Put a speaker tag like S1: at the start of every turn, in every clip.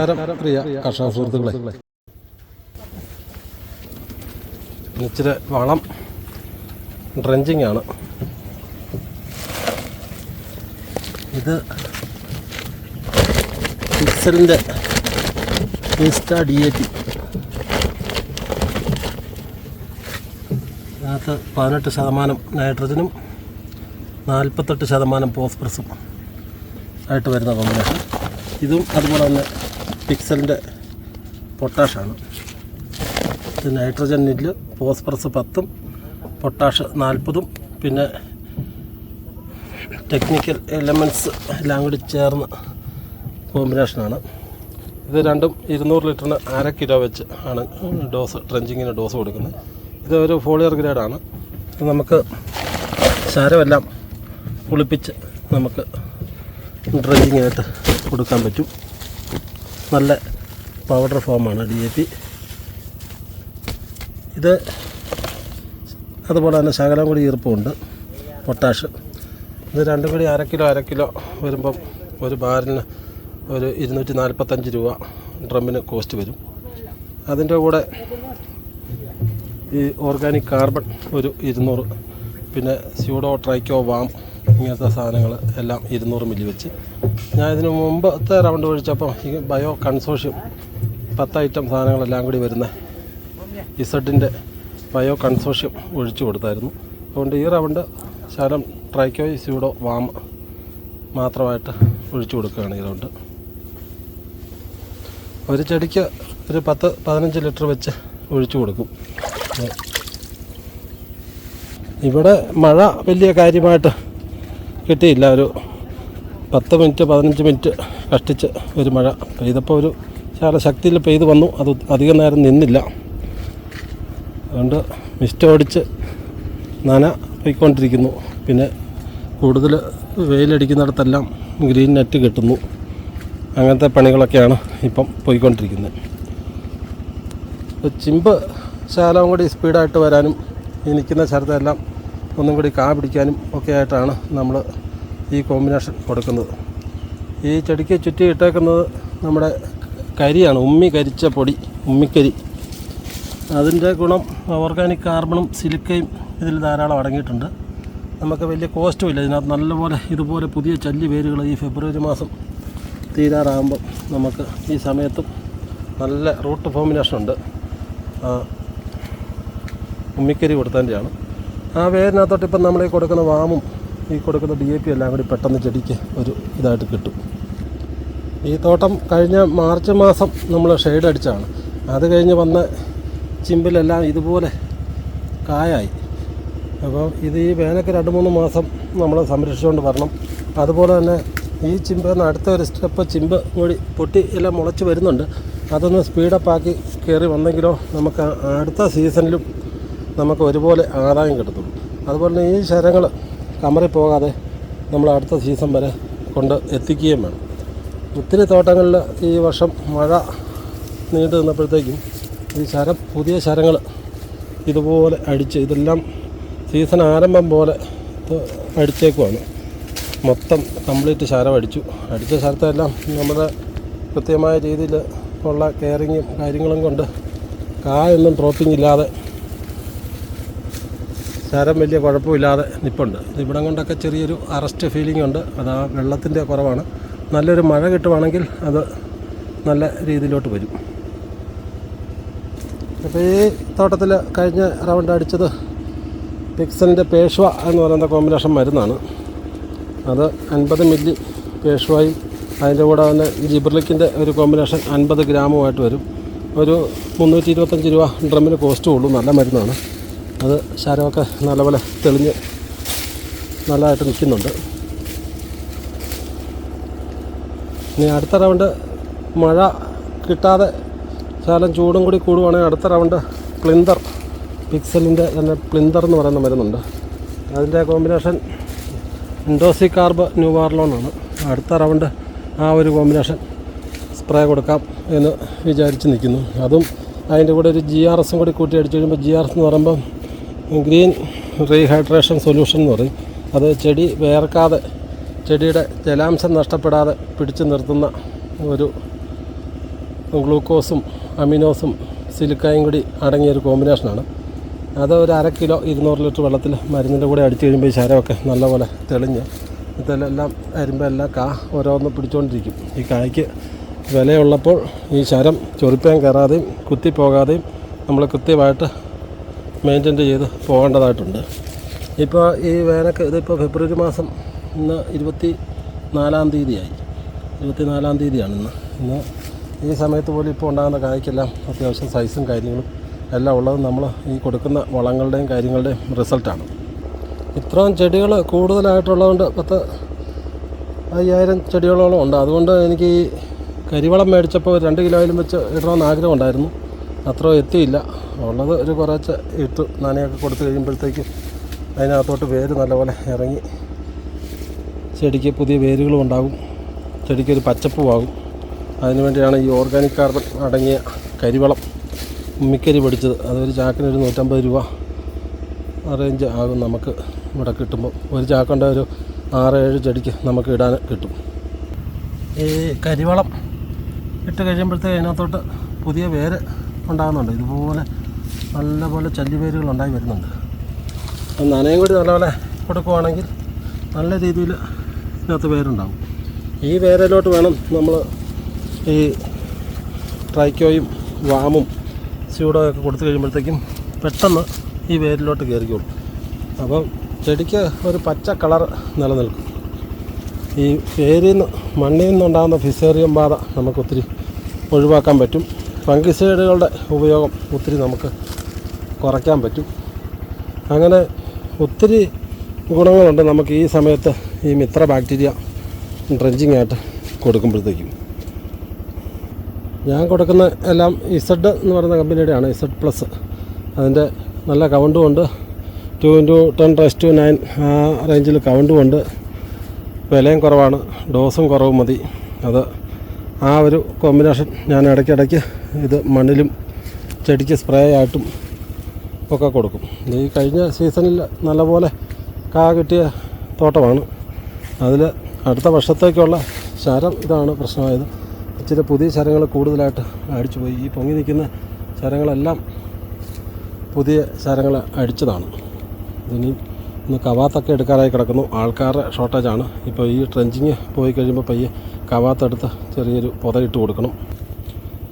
S1: നമസ്കാരം പ്രിയ കർഷക സുഹൃത്തുക്കളെ. ഇച്ചിരി വളം ഡ്രഞ്ചിങ് ആണ്. ഇത് പിക്സലിൻ്റെ ഇൻസ്റ്റാ DAP. അതിനകത്ത് 18% നൈട്രജനും 48% ഫോസ്ഫറസും ആയിട്ട് വരുന്ന കോമ്പിനേഷൻ. ഇതും അതുപോലെ തന്നെ പിക്സലിൻ്റെ പൊട്ടാഷാണ്. ഇത് നൈട്രജൻ നില്ല്, ഫോസ്ഫറസ് 10, പൊട്ടാഷ് 40, പിന്നെ ടെക്നിക്കൽ എലമെൻറ്റ്സ് എല്ലാം കൂടി ചേർന്ന് കോമ്പിനേഷനാണ്. ഇത് രണ്ടും 200 ലിറ്ററിന് 1/2 കിലോ വെച്ച് ആണ് ഡ്രഞ്ചിങ്ങിന് ഡോസ് കൊടുക്കുന്നത്. ഇത് ഒരു ഫോളിയർ ഗ്രേഡാണ്. ഇത് നമുക്ക് ശാരമെല്ലാം കുളിപ്പിച്ച് നമുക്ക് ഡ്രഞ്ചിങ്ങായിട്ട് കൊടുക്കാൻ പറ്റും. നല്ല പൗഡർ ഫോമാണ് DAP. ഇത് അതുപോലെ തന്നെ ശകലം കൂടി ഈർപ്പമുണ്ട് പൊട്ടാഷ്. ഇത് രണ്ടും കൂടി 1/2 കിലോ വരുമ്പം ഒരു ബാരലിന് ഒരു 245 രൂപ ഡ്രമ്മിന് കോസ്റ്റ് വരും. അതിൻ്റെ കൂടെ ഈ ഓർഗാനിക് കാർബൺ ഒരു 200, പിന്നെ സ്യൂഡോ ട്രൈക്കോ വാം ഇങ്ങനത്തെ സാധനങ്ങൾ എല്ലാം 200 മില്ലി വെച്ച്. ഞാൻ ഇതിന് മുമ്പത്തെ റൗണ്ട് ഒഴിച്ചപ്പോൾ ഈ ബയോ കൺസോഷ്യം 10 ഐറ്റം സാധനങ്ങളെല്ലാം കൂടി വരുന്ന ഇസഡിൻ്റെ ബയോ കൺസോഷ്യം ഒഴിച്ചു കൊടുത്തായിരുന്നു. അതുകൊണ്ട് ഈ റൗണ്ട് ശകലം ട്രൈക്കോ സ്യൂഡോ വാം മാത്രമായിട്ട് ഒഴിച്ചു കൊടുക്കുകയാണ് ഈ റൗണ്ട്. ഒരു ചെടിക്ക് ഒരു 10-15 ലിറ്റർ വെച്ച് ഒഴിച്ചു കൊടുക്കും. ഇവിടെ മഴ വലിയ കാര്യമായിട്ട് കിട്ടിയില്ല. ഒരു 10-15 മിനിറ്റ് കഷ്ടിച്ച് ഒരു മഴ പെയ്തപ്പോൾ ഒരു ശകല ശക്തിയിൽ പെയ്ത് വന്നു. അത് അധികം നേരം നിന്നില്ല. അതുകൊണ്ട് മിസ്റ്റ് ഓടിച്ച് നന പോയിക്കൊണ്ടിരിക്കുന്നു. പിന്നെ കൂടുതൽ വെയിലടിക്കുന്നിടത്തെല്ലാം ഗ്രീൻ നെറ്റ് കിട്ടുന്നു. അങ്ങനത്തെ പണികളൊക്കെയാണ് ഇപ്പം പോയിക്കൊണ്ടിരിക്കുന്നത്. ചിമ്പ് ശകലം കൂടി സ്പീഡായിട്ട് വരാനും ഈ നിൽക്കുന്ന സ്ഥലത്തെല്ലാം ഒന്നും കൂടി കാ പിടിക്കാനും ഒക്കെ ആയിട്ടാണ് നമ്മൾ ഈ കോമ്പിനേഷൻ കൊടുക്കുന്നത്. ഈ ചെടിക്ക് ചുറ്റി ഇട്ടേക്കുന്നത് നമ്മുടെ കരിയാണ്, കരിച്ച പൊടി, ഉമ്മിക്കരി. അതിൻ്റെ ഗുണം ഓർഗാനിക് കാർബണും സിലിക്കയും ഇതിൽ ധാരാളം അടങ്ങിയിട്ടുണ്ട്. നമുക്ക് വലിയ കോസ്റ്റും ഇല്ല. ഇതിനകത്ത് നല്ലപോലെ ഇതുപോലെ പുതിയ ചല്ലി വേരുകൾ ഈ ഫെബ്രുവരി മാസം തീരാറാകുമ്പം നമുക്ക് ഈ സമയത്തും നല്ല റൂട്ട് ഫോമിനേഷനുണ്ട്. ഉമ്മിക്കരി കൊടുത്തതിൻ്റെയാണ്. ആ വേരിനകത്തോട്ട് ഇപ്പം നമ്മൾ ഈ കൊടുക്കുന്ന വാമും ഈ കൊടുക്കുന്ന DAP എല്ലാം കൂടി പെട്ടെന്ന് ചെടിക്ക് ഒരു ഇതായിട്ട് കിട്ടും. ഈ തോട്ടം കഴിഞ്ഞ മാർച്ച് മാസം നമ്മൾ ഷെയ്ഡ് അടിച്ചാണ്. അത് കഴിഞ്ഞ് വന്ന ചിമ്പിലെല്ലാം ഇതുപോലെ കായായി. അപ്പോൾ ഇത് ഈ വേനൽക്ക് 2-3 മാസം നമ്മൾ സംരക്ഷിച്ചുകൊണ്ട് വരണം. അതുപോലെ തന്നെ ഈ ചിമ്പെന്ന് അടുത്ത ഒരു സ്റ്റെപ്പ് ചിമ്പ് കൂടി പൊട്ടി എല്ലാം മുളച്ച് വരുന്നുണ്ട്. അതൊന്ന് സ്പീഡപ്പാക്കി കയറി വന്നെങ്കിലോ നമുക്ക് അടുത്ത സീസണിലും നമുക്ക് ഒരുപോലെ ആദായം കിട്ടത്തുള്ളൂ. അതുപോലെ തന്നെ ഈ ശരങ്ങൾ കമറി പോകാതെ നമ്മൾ അടുത്ത സീസൺ വരെ കൊണ്ട് എത്തിക്കുകയും വേണം. ഒത്തിരി തോട്ടങ്ങളിൽ ഈ വർഷം മഴ നീണ്ടു നിന്നപ്പോഴത്തേക്കും ഈ പുതിയ ശരങ്ങൾ ഇതുപോലെ അടിച്ച് ഇതെല്ലാം സീസൺ ആരംഭം പോലെ അടിച്ചേക്കുവാണ്. മൊത്തം കംപ്ലീറ്റ് ശരം അടിച്ച ശരത്തെല്ലാം നമ്മുടെ കൃത്യമായ രീതിയിൽ ഉള്ള കെയറിങ്ങും കാര്യങ്ങളും കൊണ്ട് കായൊന്നും ഡ്രോപ്പിംഗ് ഇല്ലാതെ ശരം വലിയ കുഴപ്പമില്ലാതെ നിൽപ്പുണ്ട്. ഇവിടം കൊണ്ടൊക്കെ ചെറിയൊരു അറസ്റ്റ് ഫീലിംഗ് ഉണ്ട്. അത് ആ വെള്ളത്തിൻ്റെ കുറവാണ്. നല്ലൊരു മഴ കിട്ടുവാണെങ്കിൽ അത് നല്ല രീതിയിലോട്ട് വരും. അപ്പോൾ ഈ തോട്ടത്തിൽ കഴിഞ്ഞ റൗണ്ട് അടിച്ചത് പിക്സലിൻ്റെ പേഷ്വ എന്ന് പറയുന്ന കോമ്പിനേഷൻ മരുന്നാണ്. അത് 50 മില്ലി പേഷ്വായും അതിൻ്റെ കൂടെ തന്നെ ജിബ്രലിക്കിൻ്റെ ഒരു കോമ്പിനേഷൻ 50 ഗ്രാമുമായിട്ട് വരും. ഒരു 325 രൂപ ഡ്രമ്മിന് കോസ്റ്റും ഉള്ളൂ. നല്ല മരുന്നാണ്. അത് ശരമൊക്കെ നല്ലപോലെ തെളിഞ്ഞ് നല്ലതായിട്ട് നിൽക്കുന്നുണ്ട്. ഇനി അടുത്ത റൗണ്ട് മഴ കിട്ടാതെ ശകലം ചൂടും കൂടി കൂടുവാണെങ്കിൽ അടുത്ത റൗണ്ട് പ്ലിന്തർ, പിക്സലിൻ്റെ തന്നെ പ്ലിന്തർ എന്ന് പറയുന്ന മരുന്നുണ്ട്. അതിൻ്റെ കോമ്പിനേഷൻ ഇൻഡോസികാർബ് ന്യൂവാർലോണാണ്. അടുത്ത റൗണ്ട് ആ ഒരു കോമ്പിനേഷൻ സ്പ്രേ കൊടുക്കാം എന്ന് വിചാരിച്ച് നിൽക്കുന്നു. അതും അതിൻ്റെ കൂടെ ഒരു GRS കൂടി കൂട്ടി അടിച്ചു കഴിയുമ്പോൾ GRS എന്ന് പറയുമ്പം ഗ്രീൻ റീഹൈഡ്രേഷൻ സൊല്യൂഷൻ എന്ന് പറയും. അത് ചെടി വേർക്കാതെ ചെടിയുടെ ജലാംശം നഷ്ടപ്പെടാതെ പിടിച്ചു നിർത്തുന്ന ഒരു ഗ്ലൂക്കോസും അമിനോസും സിലിക്കായും കൂടി അടങ്ങിയൊരു കോമ്പിനേഷനാണ്. അത് ഒരു 1/2 കിലോ 200 ലിറ്റർ വെള്ളത്തിൽ മരുന്നിൻ്റെ കൂടെ അടിച്ച് കഴിയുമ്പോൾ ഈ ശരമൊക്കെ നല്ലപോലെ തെളിഞ്ഞ് ഇതിലെല്ലാം അരുമ്പോൾ എല്ലാം ഓരോന്ന് പിടിച്ചുകൊണ്ടിരിക്കും. ഈ കായ്ക്ക് വിലയുള്ളപ്പോൾ ഈ ശരം ചൊറിപ്പാൻ കയറാതെയും കുത്തിപ്പോകാതെയും നമ്മൾ കൃത്യമായിട്ട് മെയിൻറ്റെയിൻ ചെയ്ത് പോകേണ്ടതായിട്ടുണ്ട്. ഇപ്പോൾ ഈ വേനൽക്ക് ഇതിപ്പോൾ ഫെബ്രുവരി മാസം ഇന്ന് 24-ാം തീയതിയായി. 24-ാം തീയതിയാണ് ഇന്ന് ഈ സമയത്ത് പോലും ഇപ്പോൾ ഉണ്ടാകുന്ന കായ്ക്കെല്ലാം അത്യാവശ്യം സൈസും കാര്യങ്ങളും എല്ലാം ഉള്ളത് നമ്മൾ ഈ കൊടുക്കുന്ന വളങ്ങളുടെയും കാര്യങ്ങളുടെയും റിസൾട്ടാണ്. ഇത്രയും ചെടികൾ കൂടുതലായിട്ടുള്ളതുകൊണ്ട് 10,000 ചെടികളോളം ഉണ്ട്. അതുകൊണ്ട് എനിക്ക് ഈ കരിവളം മേടിച്ചപ്പോൾ 2 കിലോയിലും വെച്ച് ഇടണമെന്ന് ആഗ്രഹമുണ്ടായിരുന്നു. അത്ര എത്തിയില്ല. ഉള്ളത് ഒരു കുറച്ച് ഇട്ട് നനയൊക്കെ കൊടുത്ത് കഴിയുമ്പോഴത്തേക്ക് അതിനകത്തോട്ട് വേര് നല്ലപോലെ ഇറങ്ങി ചെടിക്ക് പുതിയ വേരുകളും ഉണ്ടാകും, ചെടിക്കൊരു പച്ചപ്പുമാകും. അതിനുവേണ്ടിയാണ് ഈ ഓർഗാനിക് കാർബൺ അടങ്ങിയ കരിവളം ഉമ്മിക്കരി പൊടിച്ചത്. അതൊരു ചാക്കിനൊരു 150 രൂപ റേഞ്ച് ആകും നമുക്ക് ഇവിടെ കിട്ടുമ്പോൾ. ഒരു ചാക്കുണ്ട ഒരു 6-7 ചെടിക്ക് നമുക്ക് ഇടാൻ കിട്ടും. ഈ കരിവളം ഇട്ട് കഴിയുമ്പോഴത്തേക്ക് അതിനകത്തോട്ട് പുതിയ വേര് ഉണ്ടാകുന്നുണ്ട്. ഇതുപോലെ നല്ലപോലെ ചല്ലിവേരുകൾ ഉണ്ടായി വരുന്നുണ്ട്. നനയും കൂടി നല്ലപോലെ കൊടുക്കുവാണെങ്കിൽ നല്ല രീതിയിൽ ഇതിനകത്ത് വേരുണ്ടാകും. ഈ വേരിലോട്ട് വേണം നമ്മൾ ഈ ട്രൈക്കോയും വാമും സ്യൂഡോയൊക്കെ കൊടുത്തു കഴിയുമ്പോഴത്തേക്കും പെട്ടെന്ന് ഈ വേരിലോട്ട് കയറിക്കോളും. അപ്പം ചെടിക്ക് ഒരു പച്ച കളർ നിലനിൽക്കും. ഈ വേരിൽ നിന്ന് മണ്ണിൽ നിന്നുണ്ടാകുന്ന ഫിസേറിയം ബാധ നമുക്കൊത്തിരി ഒഴിവാക്കാൻ പറ്റും. ഫംഗിസൈഡുകളുടെ ഉപയോഗം ഒത്തിരി നമുക്ക് കുറയ്ക്കാൻ പറ്റും. അങ്ങനെ ഒത്തിരി ഗുണങ്ങളുണ്ട് നമുക്ക് ഈ സമയത്ത് ഈ മിത്ര ബാക്ടീരിയ ഡ്രഞ്ചിങ് ആയിട്ട് കൊടുക്കുമ്പോഴത്തേക്കും. ഞാൻ കൊടുക്കുന്ന എല്ലാം ഇസഡ് എന്ന് പറയുന്ന കമ്പനിയുടെയാണ്, ഇസഡ്+. അതിൻ്റെ നല്ല കൗണ്ടും ഉണ്ട്. 2x10⁹ ആ റേഞ്ചിൽ കൗണ്ടും ഉണ്ട്. വിലയും കുറവാണ്, ഡോസും കുറവ് മതി. അത് ആ ഒരു കോമ്പിനേഷൻ ഞാൻ ഇടയ്ക്കിടയ്ക്ക് ഇത് മണ്ണിലും ചെടിക്ക് സ്പ്രേ ആയിട്ടും ഒക്കെ കൊടുക്കും. ഈ കഴിഞ്ഞ സീസണിൽ നല്ലപോലെ കിട്ടിയ തോട്ടമാണ്. അതിൽ അടുത്ത വർഷത്തേക്കുള്ള ശരം ഇതാണ് പ്രശ്നമായത്. ഇച്ചിരി പുതിയ ശരങ്ങൾ കൂടുതലായിട്ട് അടിച്ചു പോയി. ഈ പൊങ്ങി നിൽക്കുന്ന ശരങ്ങളെല്ലാം പുതിയ ശരങ്ങൾ അടിച്ചതാണ്. ഇന്ന് കവാത്തൊക്കെ എടുക്കാറായി കിടക്കുന്നു. ആൾക്കാരുടെ ഷോർട്ടേജാണ്. ഇപ്പോൾ ഈ ട്രെഞ്ചിങ് പോയി കഴിയുമ്പോൾ പയ്യെ കവാത്തെടുത്ത് ചെറിയൊരു പുതയിട്ട് കൊടുക്കണം.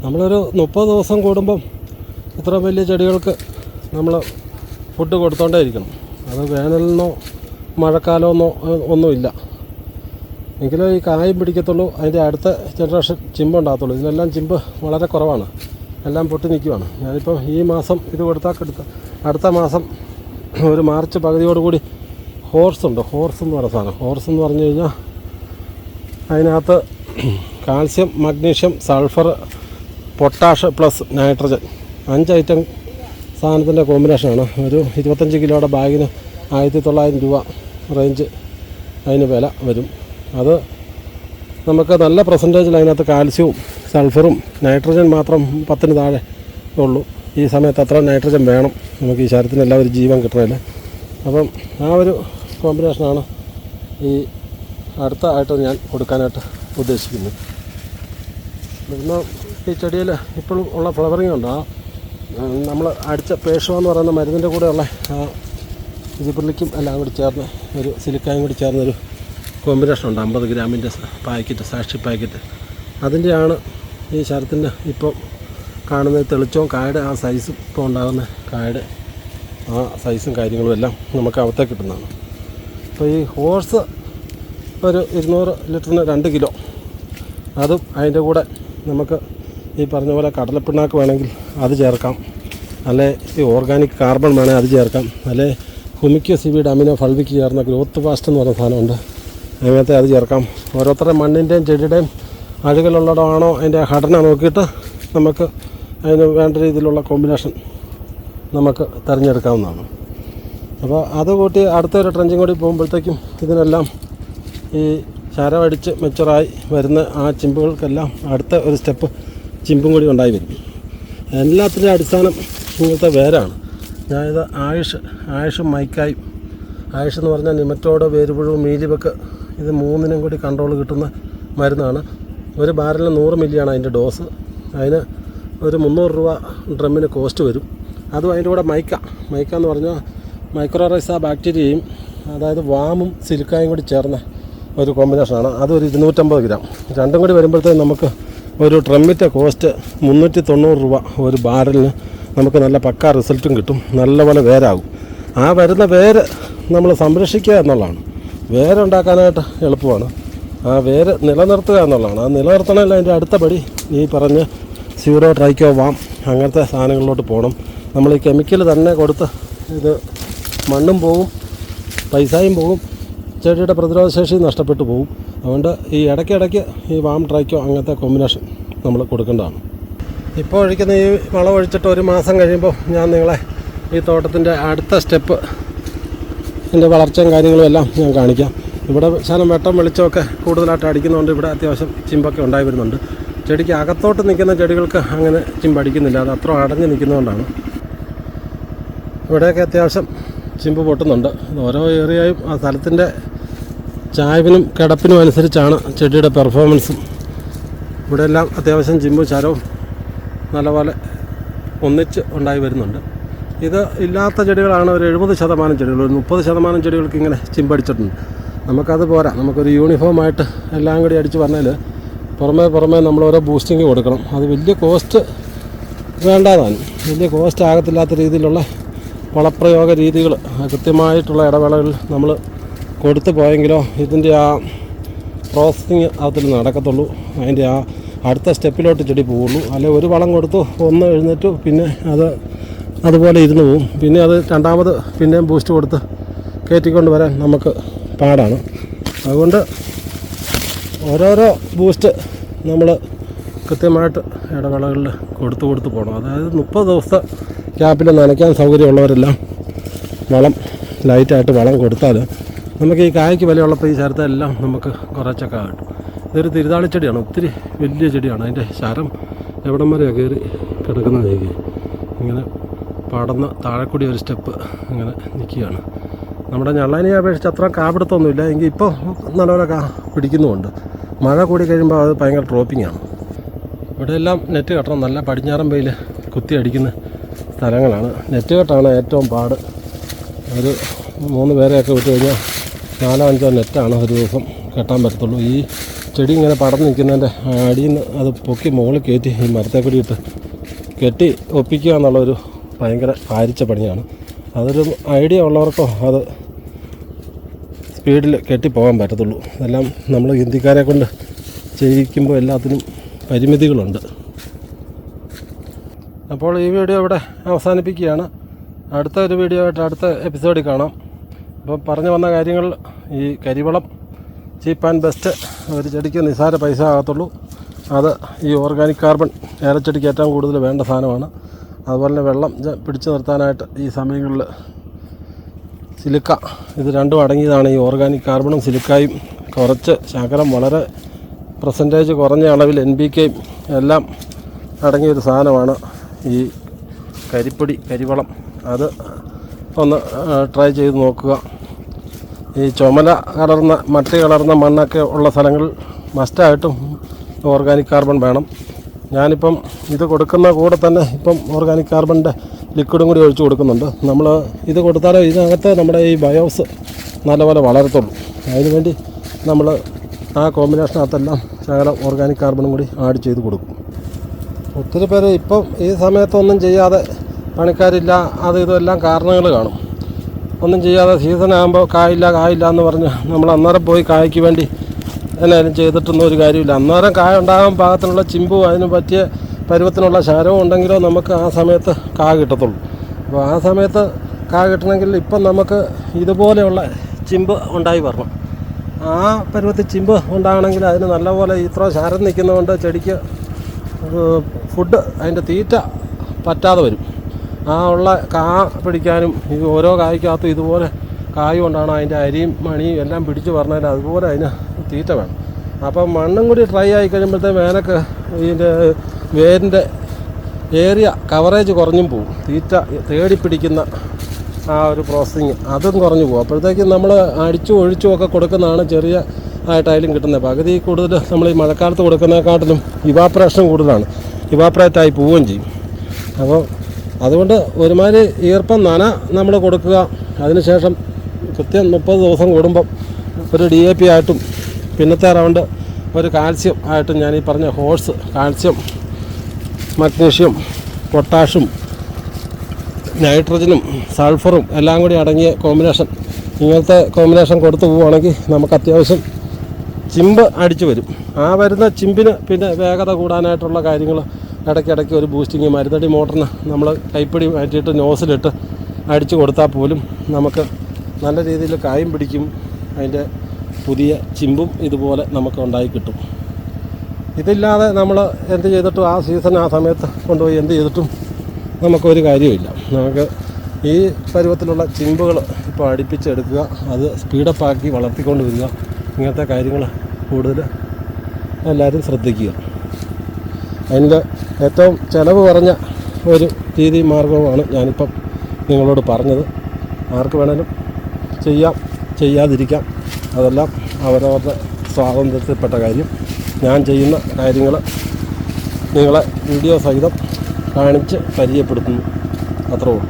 S1: നമ്മളൊരു 30 ദിവസം കൂടുമ്പം ഇത്ര വലിയ ചെടികൾക്ക് നമ്മൾ ഫുഡ് കൊടുത്തോണ്ടേ ഇരിക്കണം. അത് വേനലിനോ മഴക്കാലമെന്നോ ഒന്നുമില്ല. എങ്കിലേ ഈ കായും പിടിക്കത്തുള്ളൂ. അതിൻ്റെ അടുത്ത ജനറേഷൻ ചിമ്പുണ്ടാകത്തുള്ളൂ. ഇതിനെല്ലാം ചിമ്പ് വളരെ കുറവാണ്, എല്ലാം പൊട്ടി നിൽക്കുവാണ്. ഞാനിപ്പോൾ ഈ മാസം ഇത് കൊടുത്താൽ അടുത്ത മാസം ഒരു മാർച്ച് പകുതിയോടുകൂടി ഹോർസ് ഉണ്ട്. ഹോർസ് എന്ന് പറയുന്ന സാധനം, ഹോർസ് എന്ന് പറഞ്ഞു കഴിഞ്ഞാൽ അതിനകത്ത് calcium, magnesium, sulphur, potash plus nitrogen 5 item സാധനത്തിൻ്റെ കോമ്പിനേഷനാണ്. ഒരു 25 കിലോയുടെ ബാഗിന് 1900 രൂപ റേഞ്ച് അതിന് വില വരും. അത് നമുക്ക് നല്ല പെർസെൻറ്റേജിൽ അതിനകത്ത് കാൽസ്യവും സൾഫറും നൈട്രജൻ മാത്രം 10-ന് താഴെ ഉള്ളൂ. ഈ സമയത്ത് അത്ര നൈട്രജൻ വേണം നമുക്ക് ഈ ശരീരത്തിന് എല്ലാവരും ജീവൻ കിട്ടണമല്ലേ. അപ്പം ആ ഒരു കോമ്പിനേഷനാണ് ഈ അടുത്ത ആയിട്ട് ഞാൻ കൊടുക്കാനായിട്ട് ഉദ്ദേശിക്കുന്നത്. പിന്നെ ഈ ചെടിയിൽ ഇപ്പോഴും ഉള്ള ഫ്ലവറിങ് ഉണ്ട്. നമ്മൾ അടിച്ച പേഷോ എന്ന് പറയുന്ന മരുന്നിൻ്റെ കൂടെയുള്ള ജിബർലിക്കും എല്ലാം കൂടി ചേർന്ന് ഒരു സിലിക്കായും കൂടി ചേർന്നൊരു കോമ്പിനേഷനുണ്ട്. 50 ഗ്രാമിൻ്റെ പാക്കറ്റ്, സാക്ഷി പാക്കറ്റ്. അതിൻ്റെയാണ് ഈ ശരത്തിൻ്റെ ഇപ്പോൾ കാണുന്ന തെളിച്ചവും കായുടെ ആ സൈസും ഇപ്പോൾ ഉണ്ടാകുന്ന കായുടെ ആ സൈസും കാര്യങ്ങളും എല്ലാം നമുക്ക് അകത്തേക്ക് കിട്ടുന്നതാണ്. അപ്പോൾ ഈ ഹോർസ് ഒരു 200 ലിറ്ററിന് 2 കിലോ. അതും അതിൻ്റെ കൂടെ നമുക്ക് ഈ പറഞ്ഞ പോലെ കടലപ്പിണ്ണാക്ക് വേണമെങ്കിൽ അത് ചേർക്കാം, അല്ലെ ഈ ഓർഗാനിക് കാർബൺ വേണമെങ്കിൽ അത് ചേർക്കാം, അല്ലെ ഹുമിക്കോ സിവിഡ് അമിനോ ഫൾവിക്ക് ചേർന്ന ഗ്രോത്ത് ഫാസ്റ്റ് എന്ന് പറയുന്ന സാധനമുണ്ട്, അങ്ങനത്തെ അത് ചേർക്കാം. ഓരോരുത്തരുടെ മണ്ണിൻ്റെയും ചെടിയുടെയും അഴുകലുള്ളടമാണോ അതിൻ്റെ ഘടന നോക്കിയിട്ട് നമുക്ക് അതിന് വേണ്ട രീതിയിലുള്ള കോമ്പിനേഷൻ നമുക്ക് തിരഞ്ഞെടുക്കാവുന്നതാണ്. അപ്പോൾ അത് കൂട്ടി അടുത്തൊരു ട്രെഞ്ചിങ് കൂടി പോകുമ്പോഴത്തേക്കും ഇതിനെല്ലാം ഈ ശരമടിച്ച് മെച്ചുറായി വരുന്ന ആ ചിമ്പുകൾക്കെല്ലാം അടുത്ത ഒരു സ്റ്റെപ്പ് ചിമ്പും കൂടി ഉണ്ടായി വരും. എല്ലാത്തിൻ്റെ അടിസ്ഥാനം ഇങ്ങനത്തെ വേരാണ്. ഞാനിത് ആയുഷും മൈക്കായും, ആയുഷ് എന്ന് പറഞ്ഞാൽ നിമറ്റോഡ്, വേരുപുഴു, മീലിബക്ക്, ഇത് 3നും കൂടി കൺട്രോൾ കിട്ടുന്ന മരുന്നാണ്. ഒരു ബാരലിൽ 100 മില്ലിയാണ് അതിൻ്റെ ഡോസ്. അതിന് ഒരു 300 രൂപ ഡ്രമ്മിന് കോസ്റ്റ് വരും. അതും അതിൻ്റെ കൂടെ മൈക്ക എന്ന് പറഞ്ഞാൽ മൈക്രോറൈസ ബാക്ടീരിയയും അതായത് വാമും സിലിക്കായും കൂടി ചേർന്ന ഒരു കോമ്പിനേഷനാണ്. അതൊരു 250 ഗ്രാം. രണ്ടും കൂടി വരുമ്പോഴത്തേക്കും നമുക്ക് ഒരു ഡ്രമ്മിൻ്റെ കോസ്റ്റ് 390 രൂപ ഒരു ബാരലിന് നമുക്ക് നല്ല പക്കാ റിസൾട്ടും കിട്ടും. നല്ലപോലെ വേരാകും. ആ വരുന്ന വേര് നമ്മൾ സംരക്ഷിക്കുക എന്നുള്ളതാണ്. വേരുണ്ടാക്കാനായിട്ട് എളുപ്പമാണ്. ആ വേര് നിലനിർത്തുക എന്നുള്ളതാണ്. ആ നിലനിർത്തണമെങ്കിൽ അതിൻ്റെ അടുത്ത പടി ഈ പറഞ്ഞ് സ്യൂഡോ ട്രൈക്കോ വാം അങ്ങനത്തെ സാധനങ്ങളിലോട്ട് പോകണം. നമ്മൾ ഈ കെമിക്കൽ തന്നെ കൊടുത്ത് ഇത് മണ്ണും പോകും, പൈസയും പോകും, ചെടിയുടെ പ്രതിരോധശേഷി നഷ്ടപ്പെട്ടു പോകും. അതുകൊണ്ട് ഈ ഇടയ്ക്കിടയ്ക്ക് ഈ വാം ട്രൈക്കോ അങ്ങനത്തെ കോമ്പിനേഷൻ നമ്മൾ കൊടുക്കേണ്ടതാണ്. ഇപ്പോൾ ഒഴിക്കുന്ന ഈ വളം ഒഴിച്ചിട്ട് 1 മാസം കഴിയുമ്പോൾ ഞാൻ നിങ്ങളെ ഈ തോട്ടത്തിൻ്റെ അടുത്ത സ്റ്റെപ്പ് ഇതിൻ്റെ വളർച്ചയും കാര്യങ്ങളും എല്ലാം ഞാൻ കാണിക്കാം. ഇവിടെ ശകലം വെട്ടം വെളിച്ചമൊക്കെ കൂടുതലായിട്ട് അടിക്കുന്നതുകൊണ്ട് ഇവിടെ അത്യാവശ്യം ചിമ്പൊക്കെ ഉണ്ടായി വരുന്നുണ്ട്. ചെടിക്ക് അകത്തോട്ട് നിൽക്കുന്ന ചെടികൾക്ക് അങ്ങനെ ചിമ്പടിക്കുന്നില്ല. അത് അത്ര അടഞ്ഞ് നിൽക്കുന്നതുകൊണ്ടാണ്. ഇവിടെയൊക്കെ അത്യാവശ്യം ചിമ്പ് പൊട്ടുന്നുണ്ട്. ഓരോ ഏരിയയും ആ സ്ഥലത്തിൻ്റെ ചായ്വിനും കിടപ്പിനും അനുസരിച്ചാണ് ചെടിയുടെ പെർഫോമൻസും. ഇവിടെ എല്ലാം അത്യാവശ്യം ചിമ്പും ചരവും നല്ലപോലെ ഒന്നിച്ച് ഉണ്ടായി വരുന്നുണ്ട്. ഇത് ഇല്ലാത്ത ചെടികളാണ് ഒരു 70% ചെടികൾ. ഒരു 30% ചെടികൾക്ക് ഇങ്ങനെ ചിമ്പടിച്ചിട്ടുണ്ട്. നമുക്കത് പോരാ. നമുക്കൊരു യൂണിഫോമായിട്ട് എല്ലാം കൂടി അടിച്ച് പറഞ്ഞാൽ പുറമേ നമ്മൾ ഓരോ ബൂസ്റ്റിങ് കൊടുക്കണം. അത് വലിയ കോസ്റ്റ് വേണ്ടതാണ്. വലിയ കോസ്റ്റ് ആകത്തില്ലാത്ത രീതിയിലുള്ള വളപ്രയോഗ രീതികൾ കൃത്യമായിട്ടുള്ള ഇടവേളകളിൽ നമ്മൾ കൊടുത്തു പോയെങ്കിലോ ഇതിൻ്റെ ആ പ്രോസസ്സിങ് അതിൽ നടക്കത്തുള്ളൂ. അതിൻ്റെ ആ അടുത്ത സ്റ്റെപ്പിലോട്ട് ചെടി പോവുള്ളൂ. അല്ലെങ്കിൽ ഒരു വളം കൊടുത്തു ഒന്ന് എഴുന്നേറ്റു പിന്നെ അതുപോലെ ഇരുന്ന് പോവും. പിന്നെ അത് രണ്ടാമത് പിന്നെയും ബൂസ്റ്റ് കൊടുത്ത് കയറ്റിക്കൊണ്ട് വരാൻ നമുക്ക് പാടാണ്. അതുകൊണ്ട് ഓരോരോ ബൂസ്റ്റ് നമ്മൾ കൃത്യമായിട്ട് ഇടവേളകളിൽ കൊടുത്ത് പോകണം. അതായത് 30 ദിവസത്തെ ക്യാപ്പിൽ നനയ്ക്കാൻ സൗകര്യമുള്ളവരെല്ലാം വളം ലൈറ്റായിട്ട് വളം കൊടുത്താൽ നമുക്ക് ഈ കായ്ക്ക് വിലയുള്ളപ്പോൾ ഈ ശരത്തെല്ലാം നമുക്ക് കുറച്ചൊക്കെ കിട്ടും. ഇതൊരു തിരുതാളി ചെടിയാണ്. ഒത്തിരി വലിയ ചെടിയാണ്. അതിൻ്റെ ശരം എവിടം വരെയാണ് കയറി കിടക്കുന്നത്. ഇങ്ങനെ പടന്ന് താഴെക്കൂടി ഒരു സ്റ്റെപ്പ് ഇങ്ങനെ നിൽക്കുകയാണ്. നമ്മുടെ ഞള്ളാനിയെ അപേക്ഷിച്ച് അത്ര കാപിടുത്തൊന്നുമില്ല. എങ്കിൽ ഇപ്പോൾ നല്ലപോലെ പിടിക്കുന്നുമുണ്ട്. മഴ കൂടി കഴിയുമ്പോൾ അത് ഭയങ്കര ഡ്രോപ്പിങ്ങാണ്. ഇവിടെയെല്ലാം നെറ്റ് കെട്ടണം. നല്ല പടിഞ്ഞാറൻ വെയിൽ കുത്തി അടിക്കുന്ന സ്ഥലങ്ങളാണ്. നെറ്റ് കെട്ടാണ് ഏറ്റവും പാട്. ഒരു 3 പേരെയൊക്കെ വിട്ട് കഴിഞ്ഞാൽ 4-5 നെറ്റാണ് ഒരു ദിവസം കെട്ടാൻ പറ്റത്തുള്ളൂ. ഈ ചെടി ഇങ്ങനെ പടർന്ന് നിൽക്കുന്നതിൻ്റെ അടിയിൽ നിന്ന് അത് പൊക്കി മുകളിൽ കയറ്റി ഈ മരത്തെ കൂടി ഇട്ട് കെട്ടി ഒപ്പിക്കുക എന്നുള്ളൊരു ഭയങ്കര ഭാരിച്ച പണിയാണ്. അതൊരു ഐഡിയ ഉള്ളവർക്കോ അത് സ്പീഡിൽ കെട്ടിപ്പോകാൻ പറ്റത്തുള്ളൂ. എല്ലാം നമ്മൾ ഹിന്ദിക്കാരെ കൊണ്ട് ചെയ്യിക്കുമ്പോൾ എല്ലാത്തിനും പരിമിതികളുണ്ട്. അപ്പോൾ ഈ വീഡിയോ ഇവിടെ അവസാനിപ്പിക്കുകയാണ്. അടുത്ത ഒരു വീഡിയോ ആയിട്ട് അടുത്ത എപ്പിസോഡിൽ കാണാം. അപ്പോൾ പറഞ്ഞു വന്ന കാര്യങ്ങൾ ഈ കരിവളം ചീപ്പ് ആൻഡ് ബെസ്റ്റ് ഒരു ചെടിക്ക് നിസ്സാര പൈസ ആകത്തുള്ളൂ. അത് ഈ ഓർഗാനിക് കാർബൺ ഏലച്ചെടിക്ക് ഏറ്റവും കൂടുതൽ വേണ്ട സാധനമാണ്. അതുപോലെ തന്നെ വെള്ളം പിടിച്ചു നിർത്താനായിട്ട് ഈ സമയങ്ങളിൽ സിലിക്ക, ഇത് രണ്ടും അടങ്ങിയതാണ്. ഈ ഓർഗാനിക് കാർബണും സിലിക്കായും കുറച്ച് ശകലം വളരെ പെർസെൻറ്റേജ് കുറഞ്ഞ അളവിൽ NPKയും എല്ലാം അടങ്ങിയൊരു സാധനമാണ് ഈ കരിവളം. അത് ഒന്ന് ട്രൈ ചെയ്ത് നോക്കുക. ഈ ചുമല കലർന്ന മട്ടി കലർന്ന മണ്ണൊക്കെ ഉള്ള സ്ഥലങ്ങളിൽ മസ്റ്റായിട്ടും ഓർഗാനിക് കാർബൺ വേണം. ഞാനിപ്പം ഇത് കൊടുക്കുന്ന കൂടെ തന്നെ ഇപ്പം ഓർഗാനിക് കാർബണിൻ്റെ ലിക്വിഡും കൂടി ഒഴിച്ച് കൊടുക്കുന്നുണ്ട്. നമ്മൾ ഇത് കൊടുത്താലേ ഇതിനകത്ത് നമ്മുടെ ഈ ബയോസ് നല്ലപോലെ വളരത്തുള്ളൂ. അതിനുവേണ്ടി നമ്മൾ ആ കോമ്പിനേഷനകത്തെല്ലാം ശകലം ഓർഗാനിക് കാർബണും കൂടി ആഡ് ചെയ്ത് കൊടുക്കും. ഒത്തിരി പേര് ഇപ്പം ഈ സമയത്തൊന്നും ചെയ്യാതെ പണിക്കാരില്ല അത് ഇതെല്ലാം കാരണങ്ങൾ കാണും. ഒന്നും ചെയ്യാതെ സീസണാകുമ്പോൾ കായില്ല എന്ന് പറഞ്ഞ് നമ്മൾ അന്നേരം പോയി കായ്ക്ക് വേണ്ടി എന്നാലും ചെയ്തിട്ടൊന്നും ഒരു കാര്യമില്ല. അന്നേരം കായ ഉണ്ടാകാൻ പാകത്തിനുള്ള ചിമ്പും അതിന് പറ്റിയ പരുവത്തിനുള്ള ശരവും ഉണ്ടെങ്കിലോ നമുക്ക് ആ സമയത്ത് കായ കിട്ടത്തുള്ളൂ. അപ്പോൾ ആ സമയത്ത് കായ കിട്ടണമെങ്കിൽ ഇപ്പം നമുക്ക് ഇതുപോലെയുള്ള ചിമ്പ് ഉണ്ടായി വരണം. ആ പരുവത്തിൽ ചിമ്പ് ഉണ്ടാകണമെങ്കിൽ അതിന് നല്ലപോലെ ഇത്ര ശരം നിൽക്കുന്നതുകൊണ്ട് ചെടിക്ക് ഫുഡ് അതിൻ്റെ തീറ്റ പറ്റാതെ വരും. ആ ഉള്ള കാ പിടിക്കാനും ഈ ഓരോ കായ്ക്കകത്തും ഇതുപോലെ കായ കൊണ്ടാണ് അതിൻ്റെ അരിയും മണിയും എല്ലാം പിടിച്ച് പറഞ്ഞാൽ അതുപോലെ അതിന് തീറ്റ വേണം. അപ്പം മണ്ണും കൂടി ഡ്രൈ ആയി കഴിയുമ്പോഴത്തെ വേനക്ക് ഇതിൻ്റെ വേരിൻ്റെ ഏരിയ കവറേജ് കുറഞ്ഞും പോവും. തീറ്റ തേടി പിടിക്കുന്ന ആ ഒരു പ്രോസസ്സിങ് അതും കുറഞ്ഞു പോകും. അപ്പോഴത്തേക്കും നമ്മൾ അടിച്ചും ഒഴിച്ചും ഒക്കെ കൊടുക്കുന്നതാണ് ചെറിയ ആയിട്ടായാലും കിട്ടുന്നത്. പകുതി കൂടുതൽ നമ്മൾ ഈ മഴക്കാലത്ത് കൊടുക്കുന്നതിനെക്കാട്ടിലും ഇവാപ്പറേഷൻ കൂടുതലാണ്. ഇവാപ്രേറ്റായി പോവുകയും ചെയ്യും. അപ്പോൾ അതുകൊണ്ട് ഒരുമാതിരി ഈർപ്പം നന നമ്മൾ കൊടുക്കുക. അതിനുശേഷം കൃത്യം 30 ദിവസം കൂടുമ്പം ഒരു DAP ആയിട്ടും പിന്നത്തെ റൗണ്ട് ഒരു കാൽസ്യം ആയിട്ടും ഞാൻ ഈ പറഞ്ഞ ഹോഴ്സ് കാൽസ്യം, മഗ്നീഷ്യം, പൊട്ടാഷും, നൈട്രജനും സൾഫറും എല്ലാം കൂടി അടങ്ങിയ കോമ്പിനേഷൻ, ഇങ്ങനത്തെ കോമ്പിനേഷൻ കൊടുത്തു പോവുകയാണെങ്കിൽ നമുക്ക് അത്യാവശ്യം ചിമ്പ് അടിച്ചു വരും. ആ വരുന്ന ചിമ്പിന് പിന്നെ വേഗത കൂടാനായിട്ടുള്ള കാര്യങ്ങൾ ഇടയ്ക്കിടയ്ക്ക് ഒരു ബൂസ്റ്റിങ് മരുന്നടി മോട്ടറിന് നമ്മൾ കൈപ്പിടി മാറ്റിയിട്ട് നോസിലിട്ട് അടിച്ചു കൊടുത്താൽ പോലും നമുക്ക് നല്ല രീതിയിൽ കായും പിടിക്കും. അതിൻ്റെ പുതിയ ചിമ്പും ഇതുപോലെ നമുക്ക് ഉണ്ടായി കിട്ടും. ഇതില്ലാതെ നമ്മൾ എന്ത് ചെയ്തിട്ടും ആ സീസൺ ആ സമയത്ത് കൊണ്ടുപോയി എന്ത് ചെയ്തിട്ടും നമുക്കൊരു കാര്യമില്ല. നമുക്ക് ഈ പരുവത്തിലുള്ള ചിമ്പുകൾ ഇപ്പോൾ അടുപ്പിച്ചെടുക്കുക, അത് സ്പീഡപ്പാക്കി വളർത്തിക്കൊണ്ട് വരിക, ഇങ്ങനത്തെ കാര്യങ്ങൾ കൂടുതൽ എല്ലാവരും ശ്രദ്ധിക്കുക. അതിൻ്റെ ഏറ്റവും ചിലവ് കുറഞ്ഞ ഒരു രീതി മാർഗവുമാണ് ഞാനിപ്പം നിങ്ങളോട് പറഞ്ഞത്. ആർക്ക് വേണേലും ചെയ്യാം, ചെയ്യാതിരിക്കാം, അതെല്ലാം അവരവരുടെ സ്വാതന്ത്ര്യത്തിൽപ്പെട്ട കാര്യം. ഞാൻ ചെയ്യുന്ന കാര്യങ്ങൾ നിങ്ങളെ വീഡിയോ സഹിതം കാണിച്ച് പരിചയപ്പെടുത്തുന്നു, അത്രേ ഉള്ളൂ.